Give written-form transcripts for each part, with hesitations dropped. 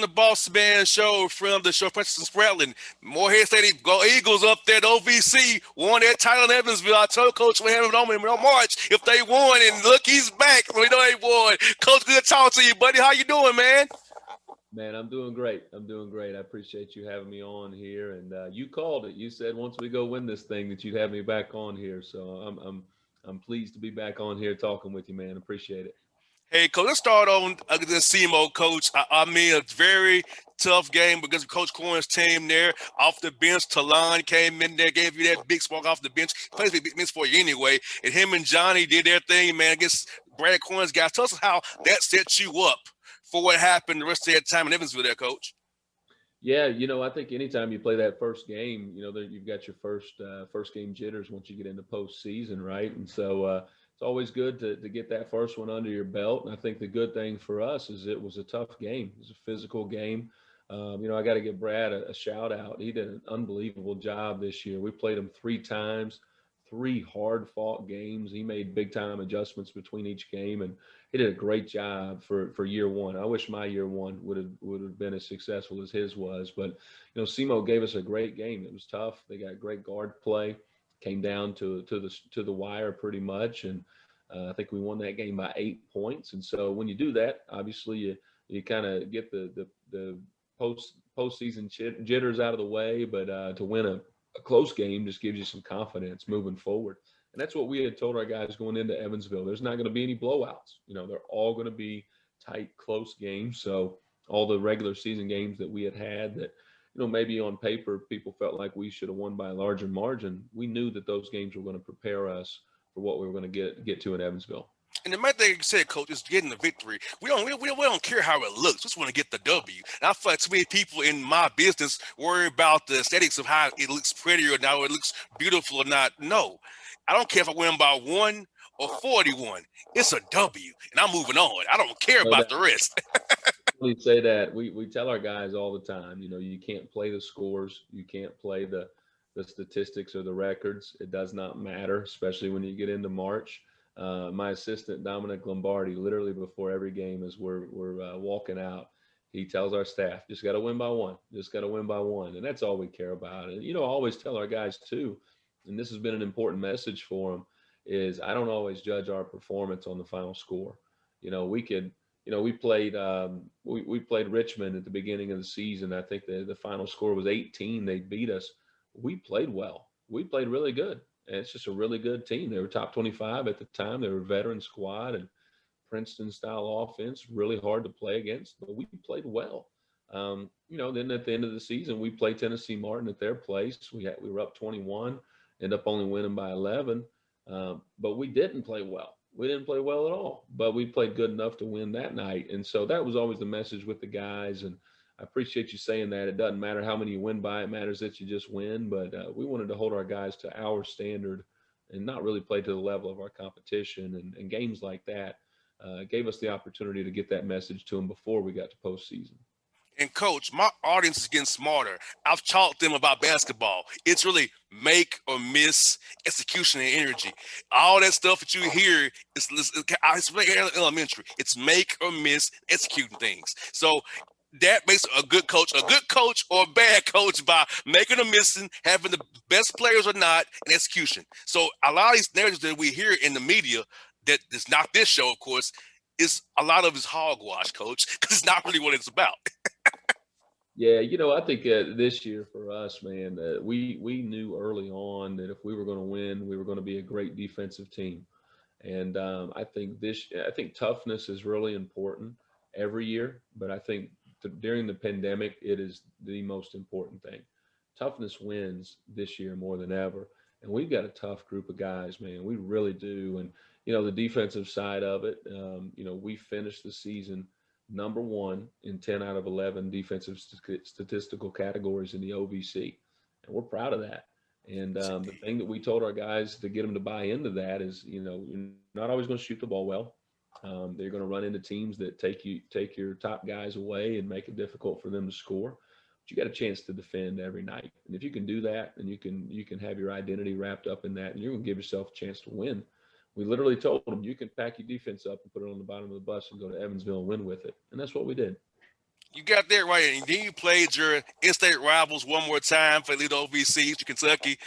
the Boss Man show from the show, Preston Spradlin. Morehead State go Eagles up there at OVC, won that title in Evansville. I told Coach we have it on in March if they won, and look, he's back. We know they won. Coach, good talk to you, buddy. How you doing, man? Man, I'm doing great. I'm doing great. I appreciate you having me on here. And you called it. You said once we go win this thing that you'd have me back on here. So I'm pleased to be back on here talking with you, man. Appreciate it. Hey, Coach, let's start on the SEMO, Coach. I mean, a very tough game because of Coach Corn's team there. Off the bench, Talon came in there, gave you that big spark off the bench. Plays big minutes for you anyway. And him and Johnny did their thing, man, against Brad Corn's guys. Tell us how that sets you up for what happened the rest of that time in Evansville there, Coach. Yeah, I think anytime you play that first game, you've got your first game jitters once you get into postseason, right? And so it's always good to get that first one under your belt. And I think the good thing for us is it was a tough game. It was a physical game. I got to give Brad a shout out. He did an unbelievable job this year. We played him 3 times, 3 hard-fought games. He made big-time adjustments between each game, and he did a great job for year one. I wish my year one would have been as successful as his was. But SEMO gave us a great game. It was tough. They got great guard play. Came down to the wire pretty much, and I think we won that game by 8 points. And so when you do that, obviously you kind of get the postseason jitters out of the way. But to win a close game just gives you some confidence moving forward. And that's what we had told our guys going into Evansville. There's not going to be any blowouts. They're all going to be tight, close games. So all the regular season games that we had that, maybe on paper people felt like we should have won by a larger margin, we knew that those games were going to prepare us for what we were going to get to in Evansville. And the main thing you said, Coach, is getting the victory. We don't care how it looks. We just want to get the W. And I feel like too many people in my business worry about the aesthetics of how it looks pretty or now it looks beautiful or not. No, I don't care if I win by 1 or 41. It's a W, and I'm moving on. I don't care about the rest. We say that we tell our guys all the time. You can't play the scores, you can't play the statistics or the records. It does not matter, especially when you get into March. My assistant Dominic Lombardi, literally before every game, as we're walking out, he tells our staff, "Just got to win by 1. Just got to win by 1," and that's all we care about. And I always tell our guys too, and this has been an important message for them, is I don't always judge our performance on the final score. We could. We played we played Richmond at the beginning of the season. I think the final score was 18. They beat us. We played well. We played really good. And it's just a really good team. They were top 25 at the time. They were a veteran squad and Princeton style offense, really hard to play against, but we played well. Then at the end of the season, we played Tennessee Martin at their place. We were up 21, ended up only winning by 11. But we didn't play well. We didn't play well at all, but we played good enough to win that night. And so that was always the message with the guys. And I appreciate you saying that. It doesn't matter how many you win by. It matters that you just win. But we wanted to hold our guys to our standard and not really play to the level of our competition. And games like that gave us the opportunity to get that message to them before we got to postseason. And Coach, my audience is getting smarter. I've taught them about basketball. It's really make or miss, execution and energy. All that stuff that you hear it's elementary. It's make or miss, executing things. So that makes a good coach or a bad coach by making or missing, having the best players or not, and execution. So a lot of these narratives that we hear in the media that is not this show, of course, is a lot of his hogwash, Coach, because it's not really what it's about. Yeah, I think this year for us, man, we knew early on that if we were going to win, we were going to be a great defensive team. And I think toughness is really important every year, but I think during the pandemic, it is the most important thing. Toughness wins this year more than ever. And we've got a tough group of guys, man. We really do. And, the defensive side of it, we finished the season number 1 in 10 out of 11 defensive statistical categories in the OVC. And we're proud of that. And the thing that we told our guys to get them to buy into that is, you're not always going to shoot the ball well. They're going to run into teams that take your top guys away and make it difficult for them to score. But you got a chance to defend every night. And if you can do that, and you can have your identity wrapped up in that, and you're going to give yourself a chance to win. We literally told them, you can pack your defense up and put it on the bottom of the bus and go to Evansville and win with it. And that's what we did. You got that right, and then you played your in-state rivals one more time for Little OVC, to Kentucky.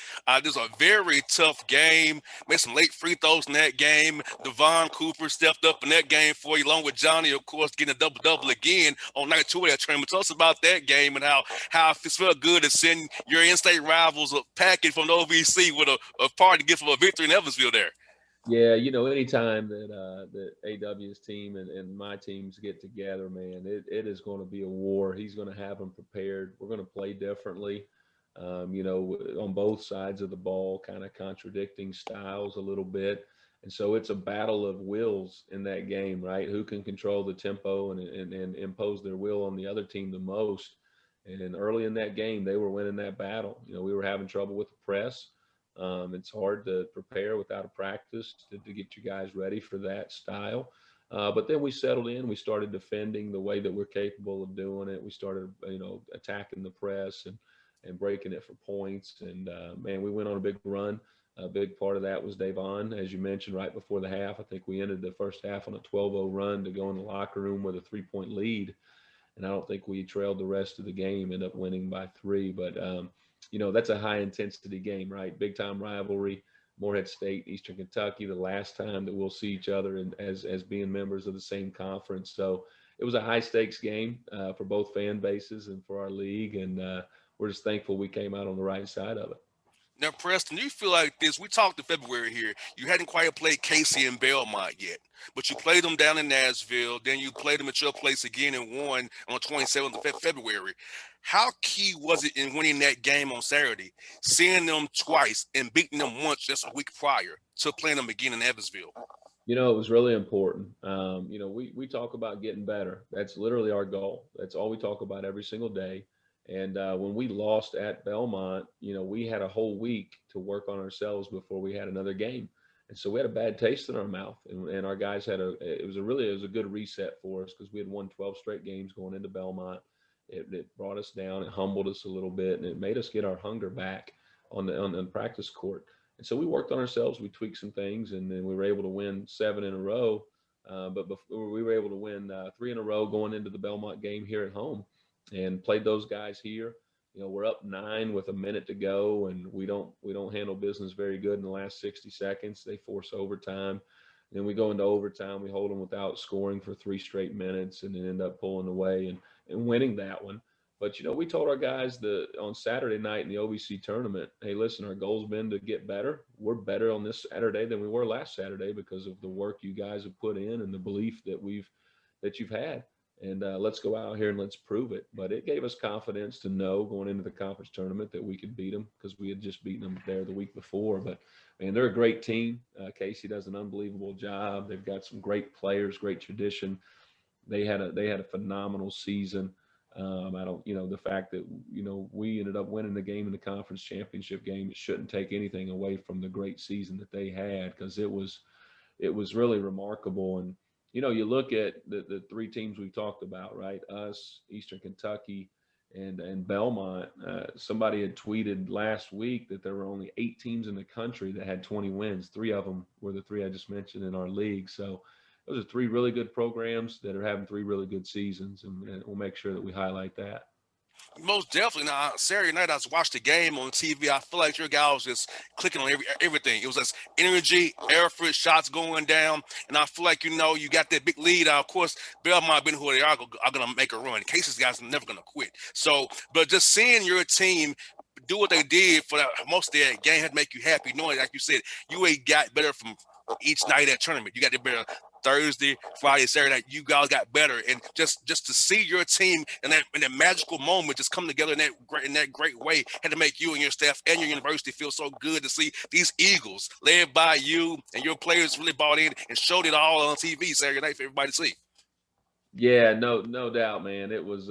This was a very tough game. Made some late free throws in that game. Devon Cooper stepped up in that game for you, along with Johnny, of course, getting a double-double again on night two of that tournament. Tell us about that game and how it felt good to send your in-state rivals a package from the OVC with a party gift of a victory in Evansville there. Yeah, anytime that AW's team and my teams get together, man, it is going to be a war. He's going to have them prepared. We're going to play differently, on both sides of the ball, kind of contradicting styles a little bit. And so it's a battle of wills in that game, right? Who can control the tempo and impose their will on the other team the most? And early in that game, they were winning that battle. We were having trouble with the press. It's hard to prepare without a practice to get you guys ready for that style. But then we settled in. We started defending the way that we're capable of doing it. We started, attacking the press and breaking it for points. And man, we went on a big run. A big part of that was Davon, as you mentioned, right before the half. I think we ended the first half on a 12-0 run to go in the locker room with a 3-point lead. And I don't think we trailed the rest of the game, ended up winning by 3. But that's a high intensity game, right? Big time rivalry. Morehead State, Eastern Kentucky, the last time that we'll see each other and as being members of the same conference. So it was a high stakes game for both fan bases and for our league, and we're just thankful we came out on the right side of it. Now, Preston, you feel like this? We talked in February here. You hadn't quite played Casey and Belmont yet, but you played them down in Nashville. Then you played them at your place again and won on the 27th of February. How key was it in winning that game on Saturday, seeing them twice and beating them once just a week prior to playing them again in Evansville? It was really important. We talk about getting better. That's literally our goal. That's all we talk about every single day. And when we lost at Belmont, we had a whole week to work on ourselves before we had another game. And so we had a bad taste in our mouth, and our guys it was a good reset for us because we had won 12 straight games going into Belmont. It brought us down, it humbled us a little bit, and it made us get our hunger back on the practice court. And so we worked on ourselves. We tweaked some things, and then we were able to win 7 in a row. But before we were able to win 3 in a row going into the Belmont game here at home, and played those guys here. We're up 9 with a minute to go, and we don't handle business very good in the last 60 seconds. They force overtime. Then we go into overtime. We hold them without scoring for 3 straight minutes, and then end up pulling away and winning that one. But we told our guys on Saturday night in the OVC tournament, hey, listen, our goal's been to get better. We're better on this Saturday than we were last Saturday because of the work you guys have put in and the belief that you've had. And let's go out here and let's prove it. But it gave us confidence to know going into the conference tournament that we could beat them because we had just beaten them there the week before. But man, they're a great team. Casey does an unbelievable job. They've got some great players, great tradition. They had a phenomenal season. I don't, the fact that, we ended up winning the game in the conference championship game, it shouldn't take anything away from the great season that they had because it was really remarkable. And, you look at the 3 teams we talked about, right? Us, Eastern Kentucky, and Belmont. Somebody had tweeted last week that there were only 8 teams in the country that had 20 wins. 3 of them were the 3 I just mentioned in our league. So those are 3 really good programs that are having 3 really good seasons, and we'll make sure that we highlight that. Most definitely. Now, Saturday night, I was watching the game on TV. I feel like your guy was just clicking on everything. It was just energy, effort, shots going down. And I feel like, you got that big lead. Of course, Belmont been who they are going to make a run. Cases guys are never going to quit. So, but just seeing your team do what they did for most of that game had to make you happy, knowing, like you said, you ain't got better from each night of that tournament. You got to better Thursday, Friday, Saturday night. You guys got better, and just to see your team in that magical moment just come together in that great way had to make you and your staff and your university feel so good to see these Eagles led by you and your players really bought in and showed it all on TV Saturday night for everybody to see. Yeah, no doubt, man. It was.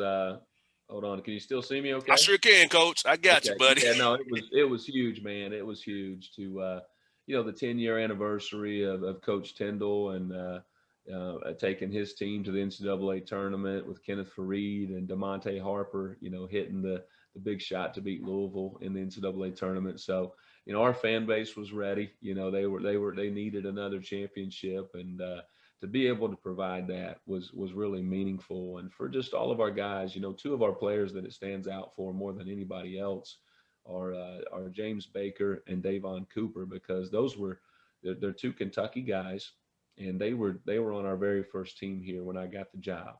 Hold on, can you still see me? I Okay. sure can, Coach. I got Okay. you, buddy. Yeah, no, it was huge, man. It was huge to the 10-year anniversary of Coach Tyndall and taking his team to the NCAA tournament with Kenneth Fareed and DeMonte Harper, hitting the big shot to beat Louisville in the NCAA tournament. So, our fan base was ready. They needed another championship, and to be able to provide that was really meaningful. And for just all of our guys, two of our players that it stands out for more than anybody else are James Baker and Davon Cooper, because they're two Kentucky guys, and they were on our very first team here when I got the job.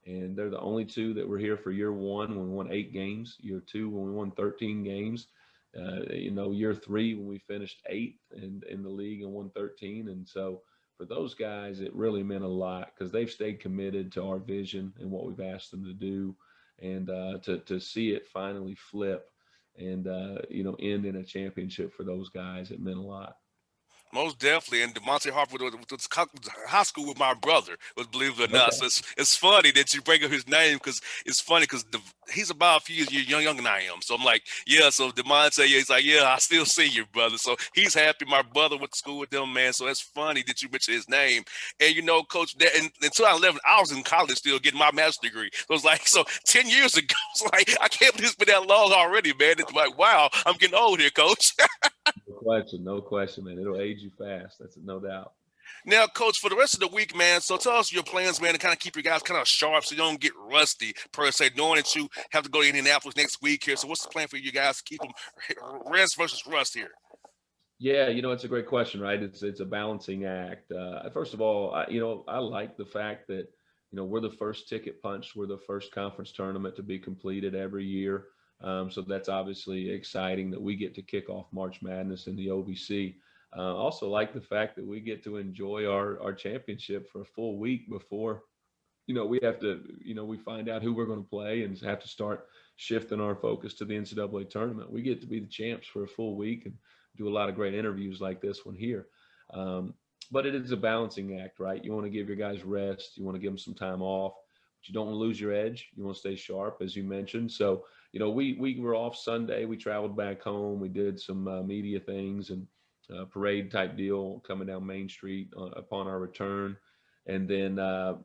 And they're the only two that were here for year one when we won 8 games, year two when we won 13 games, year three when we finished 8th in the league and won 13. And so for those guys, it really meant a lot because they've stayed committed to our vision and what we've asked them to do. And to see it finally flip and, end in a championship for those guys, it meant a lot. Most definitely, and Devontae Harper was high school with my brother, believe it or not. Okay. So it's funny that you bring up his name because it's funny because he's about a few years younger than I am. So I'm like, yeah. So Devontae, he's like, yeah, I still see you, brother. So he's happy. My brother went to school with them, man. So it's funny that you mentioned his name. And Coach, in 2011, I was in college still getting my master's degree. So it's like, 10 years ago. It's like I can't believe it's been that long already, man. It's like, wow, I'm getting old here, Coach. No question, man. It'll age you fast. That's no doubt. Now, Coach, for the rest of the week, man, so tell us your plans, man, to kind of keep your guys kind of sharp so you don't get rusty, per se, knowing that you have to go to Indianapolis next week here. So what's the plan for you guys to keep them rest versus rust here? Yeah, it's a great question, right? It's a balancing act. First of all, I like the fact that, we're the first ticket punch. We're the first conference tournament to be completed every year. So that's obviously exciting that we get to kick off March Madness in the OVC. Also like the fact that we get to enjoy our championship for a full week before, we have to, we find out who we're going to play and have to start shifting our focus to the NCAA tournament. We get to be the champs for a full week and do a lot of great interviews like this one here. But it is a balancing act, right? You want to give your guys rest. You want to give them some time off, but you don't want to lose your edge. You want to stay sharp, as you mentioned. So, we were off Sunday. We traveled back home. We did some media things and parade type deal coming down Main Street upon our return. And then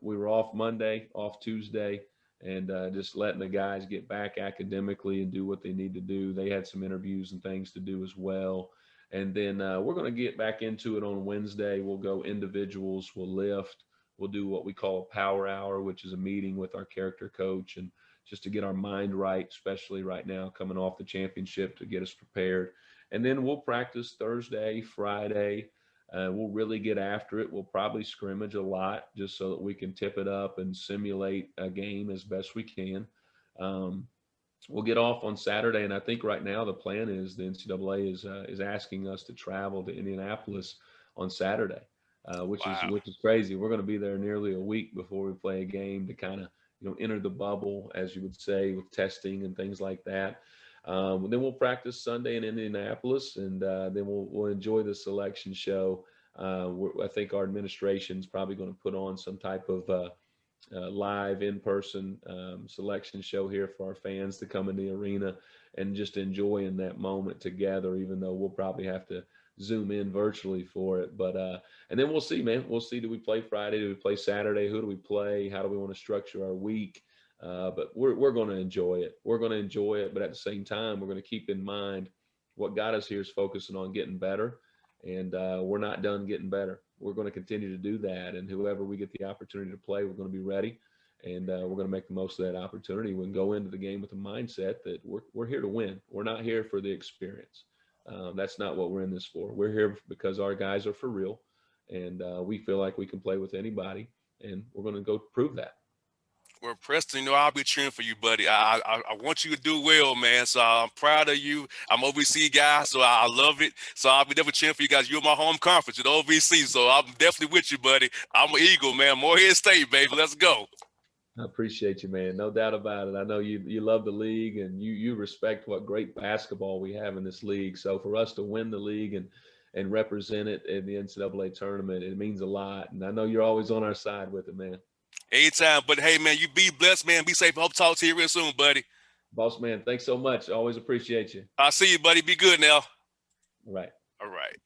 we were off Monday, off Tuesday, and just letting the guys get back academically and do what they need to do. They had some interviews and things to do as well. And then we're going to get back into it on Wednesday. We'll go individuals, we'll lift, we'll do what we call a power hour, which is a meeting with our character coach and just to get our mind right, especially right now coming off the championship, to get us prepared. And then we'll practice Thursday, Friday. We'll really get after it. We'll probably scrimmage a lot just so that we can tip it up and simulate a game as best we can. We'll get off on Saturday, and I think right now the plan is the NCAA is asking us to travel to Indianapolis on Saturday, which is crazy. We're going to be there nearly a week before we play a game to kind of enter the bubble, as you would say, with testing and things like that. Then we'll practice Sunday in Indianapolis, and then we'll enjoy the selection show. I think our administration is probably going to put on some type of live in-person selection show here for our fans to come in the arena and just enjoy in that moment together, even though we'll probably have to zoom in virtually for it. But and then we'll see, man. We'll see, do we play Friday? Do we play Saturday? Who do we play? How do we want to structure our week? But we're going to enjoy it. We're going to enjoy it. But at the same time, we're going to keep in mind what got us here is focusing on getting better. And we're not done getting better. We're going to continue to do that. And whoever we get the opportunity to play, we're going to be ready. And we're going to make the most of that opportunity. We can go into the game with a mindset that we're here to win. We're not here for the experience. That's not what we're in this for. We're here because our guys are for real. And we feel like we can play with anybody. And we're going to go prove that. Well, Preston, I'll be cheering for you, buddy. I want you to do well, man. So I'm proud of you. I'm OVC guy, so I love it. So I'll be definitely cheering for you guys. You're my home conference at OVC, so I'm definitely with you, buddy. I'm an Eagle, man. Morehead State, baby. Let's go. I appreciate you, man. No doubt about it. I know you love the league and you respect what great basketball we have in this league. So for us to win the league and represent it in the NCAA tournament, it means a lot. And I know you're always on our side with it, man. Anytime. But hey, man, you be blessed, man. Be safe. Hope to talk to you real soon, buddy. Boss man, thanks so much. Always appreciate you. I'll see you, buddy. Be good now. All right. All right.